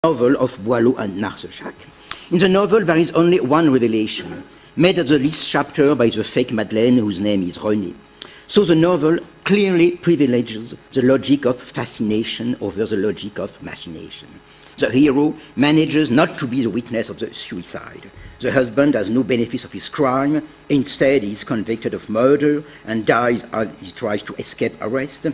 novel of Boileau and Narcejac. In the novel, there is only one revelation, made at the last chapter by the fake Madeleine, whose name is René. So the novel clearly privileges the logic of fascination over the logic of machination. The hero manages not to be the witness of the suicide. The husband has no benefit of his crime. Instead, he is convicted of murder and dies as he tries to escape arrest.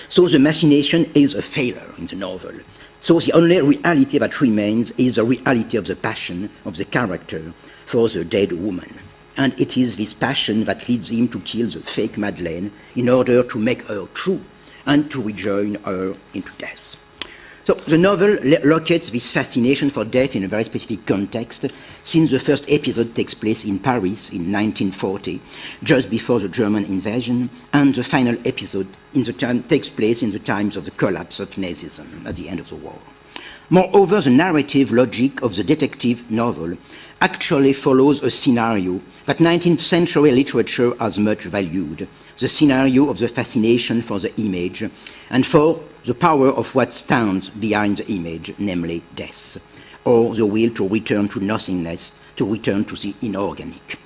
So the machination is a failure in the novel. So the only reality that remains is the reality of the passion of the character for the dead woman. And it is this passion that leads him to kill the fake Madeleine in order to make her true and to rejoin her into death. So the novel locates this fascination for death in a very specific context, since the first episode takes place in Paris in 1940, just before the German invasion, and the final episode takes place in the times of the collapse of Nazism at the end of the war. Moreover, the narrative logic of the detective novel actually follows a scenario that 19th century literature has much valued, the scenario of the fascination for the image and for the power of what stands behind the image, namely death, or the will to return to nothingness, to return to the inorganic.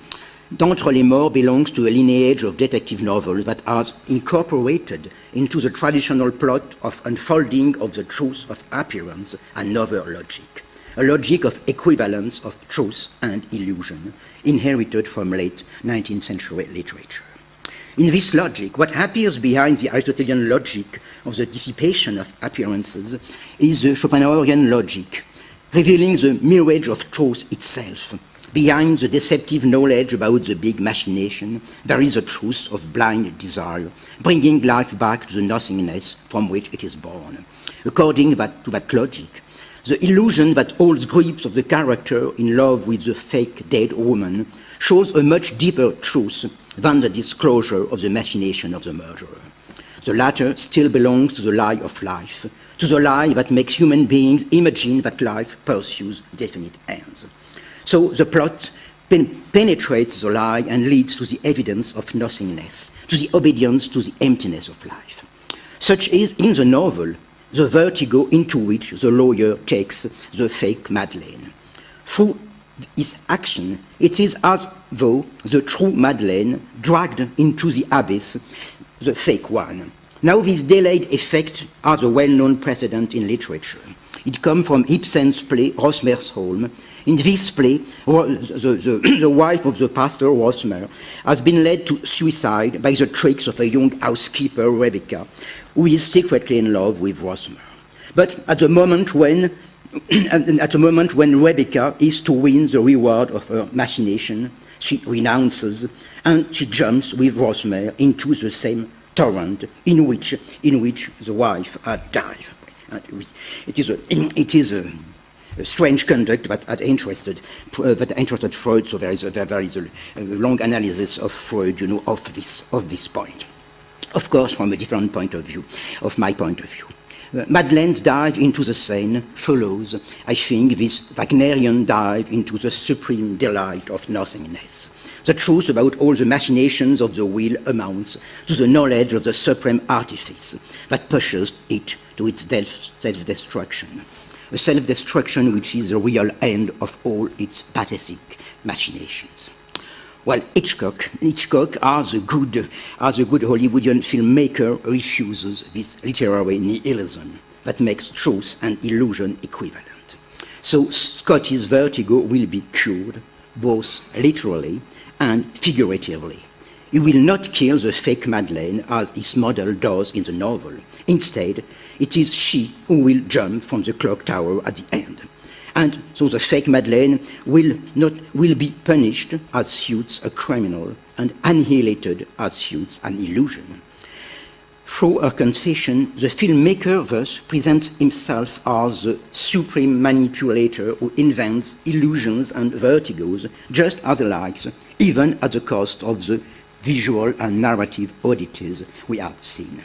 D'Entre les Morts belongs to a lineage of detective novels that has incorporated into the traditional plot of unfolding of the truth of appearance another logic, a logic of equivalence of truth and illusion, inherited from late 19th century literature. In this logic, what appears behind the Aristotelian logic of the dissipation of appearances is the Schopenhauerian logic, revealing the mirage of truth itself. Behind the deceptive knowledge about the big machination, there is a truth of blind desire, bringing life back to the nothingness from which it is born. According to that logic, the illusion that holds grips of the character in love with the fake dead woman shows a much deeper truth than the disclosure of the machination of the murderer. The latter still belongs to the lie of life, to the lie that makes human beings imagine that life pursues definite ends. So the plot penetrates the lie and leads to the evidence of nothingness, to the obedience to the emptiness of life. Such is, in the novel, the vertigo into which the lawyer takes the fake Madeleine. Through his action, it is as though the true Madeleine dragged into the abyss the fake one. Now this delayed effect has a well-known precedent in literature. It comes from Ibsen's play Rosmersholm. In this play, the wife of the pastor, Rosmer, has been led to suicide by the tricks of a young housekeeper, Rebecca, who is secretly in love with Rosmer. But at the moment when Rebecca is to win the reward of her machination, she renounces and she jumps with Rosmer into the same torrent in which the wife had died. It is a strange conduct that had interested Freud. So there is a long analysis of Freud, of this point. Of course, from a different point of view, of my point of view. Madeleine's dive into the Seine follows, I think, this Wagnerian dive into the supreme delight of nothingness. The truth about all the machinations of the will amounts to the knowledge of the supreme artifice that pushes it to its self-destruction. A self-destruction which is the real end of all its pathetic machinations. Well, Hitchcock, as a good Hollywoodian filmmaker, refuses this literary nihilism that makes truth and illusion equivalent. So Scotty's vertigo will be cured, both literally and figuratively. He will not kill the fake Madeleine as his model does in the novel. Instead, it is she who will jump from the clock tower at the end. And so the fake Madeleine will be punished as suits a criminal and annihilated as suits an illusion. Through her confession, the filmmaker thus presents himself as the supreme manipulator who invents illusions and vertigos just as he likes, even at the cost of the visual and narrative oddities we have seen.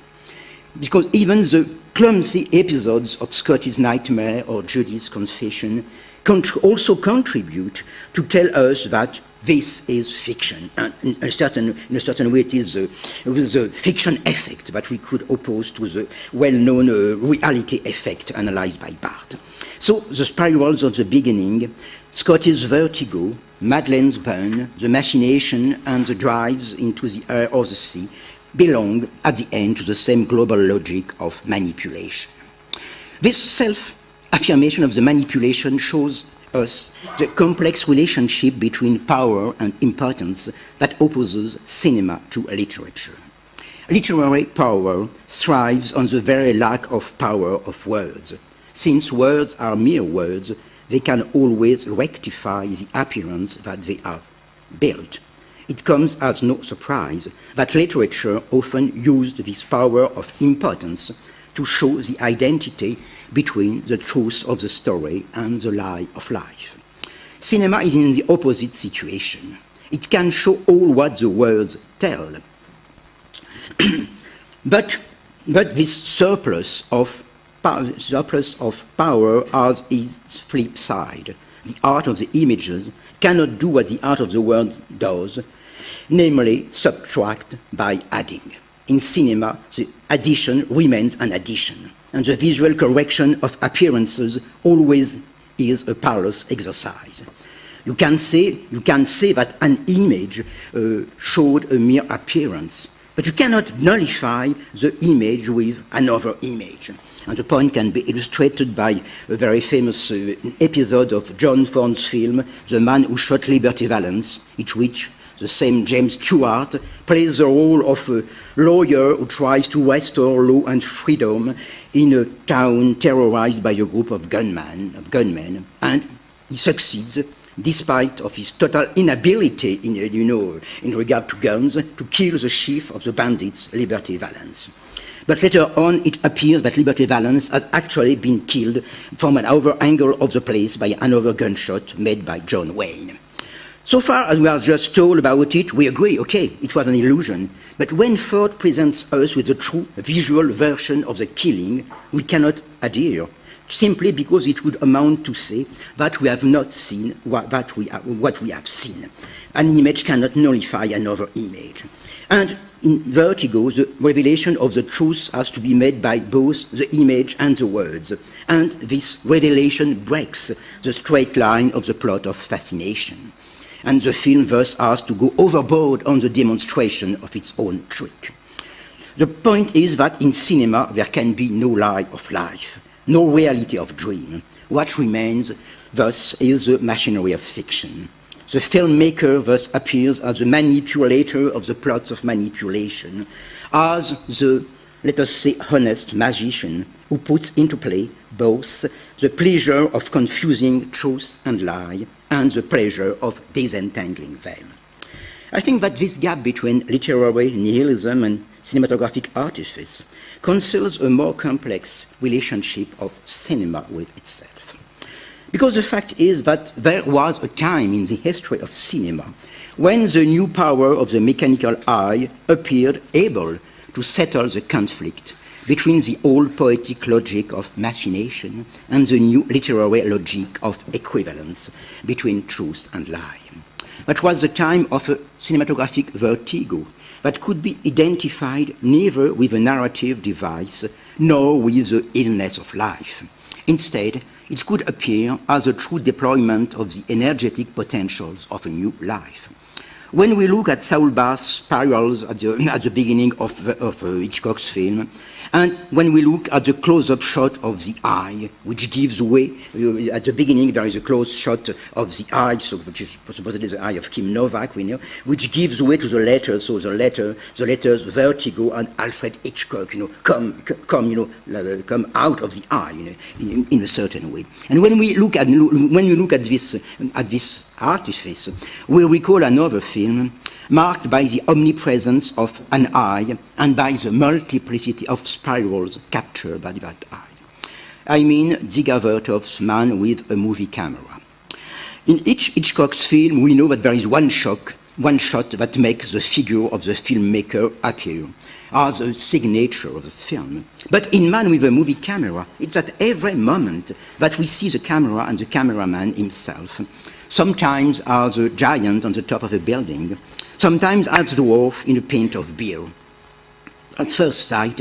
Because even the clumsy episodes of Scotty's nightmare or Judy's confession also contribute to tell us that this is fiction. And in a certain way, it is the fiction effect that we could oppose to the well-known reality effect analyzed by Barthes. So the spirals of the beginning, Scotty's vertigo, Madeleine's burn, the machination, and the drives into the air or the sea belong at the end to the same global logic of manipulation. This self-affirmation of the manipulation shows us the complex relationship between power and importance that opposes cinema to literature. Literary power thrives on the very lack of power of words. Since words are mere words, they can always rectify the appearance that they have built. It comes as no surprise that literature often used this power of importance to show the identity between the truth of the story and the lie of life. Cinema is in the opposite situation. It can show all what the words tell. but this surplus of power has its flip side. The art of the images cannot do what the art of the word does, namely subtract by adding. In cinema, the addition remains an addition, and the visual correction of appearances always is a parlous exercise. You can say that an image showed a mere appearance, but you cannot nullify the image with another image. And the point can be illustrated by a very famous episode of John Ford's film, The Man Who Shot Liberty Valance, in which the same James Stewart plays the role of a lawyer who tries to restore law and freedom in a town terrorized by a group of gunmen, and he succeeds, despite of his total inability in regard to guns, to kill the chief of the bandits, Liberty Valance. But later on, it appears that Liberty Valance has actually been killed from another angle of the place by another gunshot made by John Wayne. So far as we are just told about it, we agree, okay, it was an illusion. But when Ford presents us with the true visual version of the killing, we cannot adhere, simply because it would amount to say that we have not seen what we have seen. An image cannot nullify another image. And in Vertigo, the revelation of the truth has to be made by both the image and the words. And this revelation breaks the straight line of the plot of Fascination. And the film thus has to go overboard on the demonstration of its own trick. The point is that in cinema there can be no lie of life, no reality of dream. What remains thus is the machinery of fiction. The filmmaker thus appears as the manipulator of the plots of manipulation, as the, let us say, honest magician who puts into play both the pleasure of confusing truth and lie and the pleasure of disentangling them. I think that this gap between literary nihilism and cinematographic artifice conceals a more complex relationship of cinema with itself. Because the fact is that there was a time in the history of cinema when the new power of the mechanical eye appeared able to settle the conflict between the old poetic logic of machination and the new literary logic of equivalence between truth and lie. That was the time of a cinematographic vertigo that could be identified neither with a narrative device nor with the illness of life. Instead, it could appear as a true deployment of the energetic potentials of a new life. When we look at Saul Bass' spirals at the beginning of Hitchcock's film, and when we look at the close-up shot of the eye, which gives way, at the beginning there is a close shot of the eye, which is supposedly the eye of Kim Novak, we know, which gives way to the letters, so the letters Vertigo and Alfred Hitchcock, come out of the eye, in a certain way. And when we look at this artifice, we recall another film marked by the omnipresence of an eye and by the multiplicity of spirals captured by that eye. I mean Dziga Vertov's Man with a Movie Camera. In each Hitchcock's film, we know that there is one shot that makes the figure of the filmmaker appear as a signature of the film. But in Man with a Movie Camera, it's at every moment that we see the camera and the cameraman himself. sometimes as a giant on the top of a building, sometimes as a dwarf in a pint of beer. At first sight,